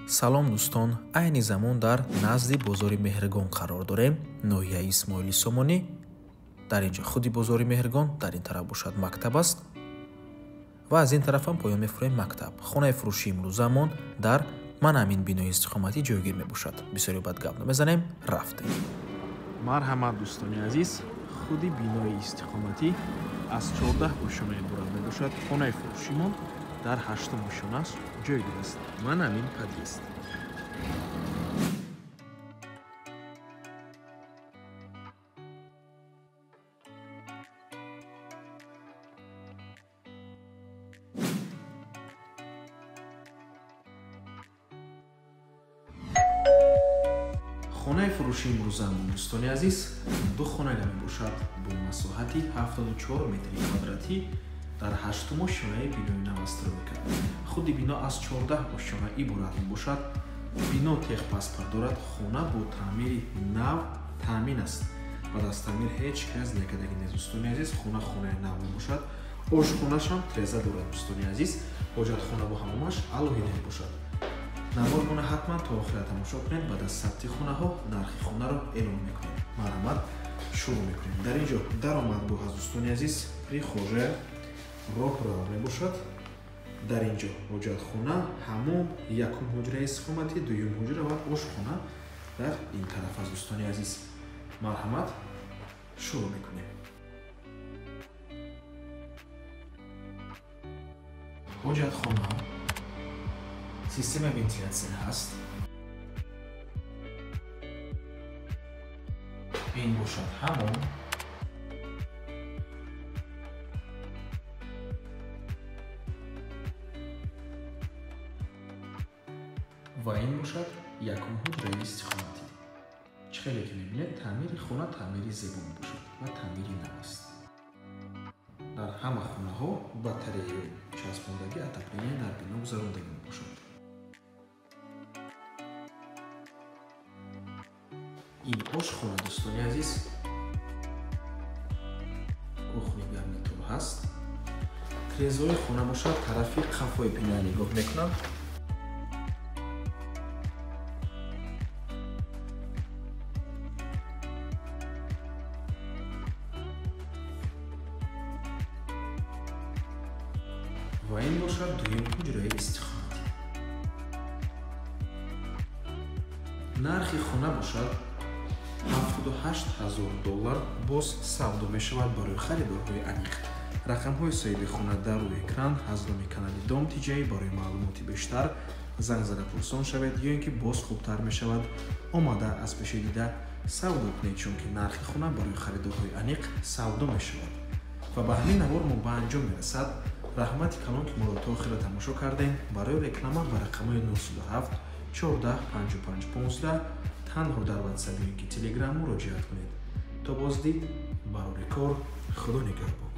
салом дӯстон, айни замон дар назди бозори Меҳригон қарор дорем. ноҳияи Исмоили Сомонӣ. Дар инҷо худи бозори Меҳригон, дар ин тараф бошад мактаб аст ва аз ин тарафам поён мефурем мактаб. хонаи фурӯши имрӯзамон дар ман ҳамин бинои истиқоматӣ ҷойгир мебошад. Бисёри бад гап намезанем, рафтем. марҳамат дӯстони азиз, худи бинои истиқоматӣ аз 14 ошона иборат мебошад. хонаи фурӯшимон дар 8-ум ошонаш ҷойгир аст. ман ҳамин подъезд. хонаи фурӯши имрӯзамон дӯстони азиз ду хонага мебошад бо масоҳати 74 метри квадратӣ дар 8-ум ошонаи бинои навастройка. худи бино аз 14 ошона иборат мебошад. бино техпаспорт дорад. хона бо таъмири нав таъмин аст. баъд аз таъмир ҳеҷ кас некадаги нест дӯстони азиз. хонаи нав мебошад. ошхонашам треза дорад дӯстони азиз. ҳоҷатхона бо ҳамомаш алоҳида мебошад. наморгона ҳатман то охира тамошо кунед. баъд аз сабти хонаҳо нархи хонаро эълон мекунем. марҳамат, шурӯъ мекунем. дар инҷо даромадгоҳ аст дӯстони азиз. прихожая роҳро мебошад. дар инҷо ҳоҷатхона, ҳамом, якум ҳуҷраи истиқоматӣ, дуюм ҳуҷра ва ошхона дар ин тараф аст дӯстони азиз. марҳамат, шурӯъ мекунем. ҳоҷатхона системаи вентилятсия ҳаст. ин бошад ҳамон. ва ин бошад якум ҳуҷраи истиқоматӣ. чӣ хеле ки мебинед, таъмири хона таъмири зебо мебошад ва таъмири нав аст. дар ҳама хонаҳо батареяи часпондаги отопление дар бино гузарондагӣ мебошад. ин ошхона дӯстони азиз кухни гарнитур ҳаст. трезои хона бошад. тарафи қафои пина нигоҳ мекунам. ва ин бошад дуюм ҳуҷраи истиқоматӣ. нархи хона бошад $78,000. боз савдо мешавад барои харидорҳои аниқ. рақамҳои соҳиби хона дар рӯи экран. ҳазроми канали дом тиҷаӣ. барои маълумоти бештар занг зада пурсон шавед ё ин ки боз хубтар мешавад омада аз пеши дида савдо кунед, чунки нархи хона барои харидорҳои аниқ савдо мешавад. ва ба ҳамин навор мо ба анҷом мерасад. раҳмати калон ки моро то охира тамошо кардем. барои реклама ба рақамҳои 007 14 55 15 танҳо дар ватсап ё ин ки телеграм муроҷиат кунед. то боздид, барори кор, худо нигаҳбон.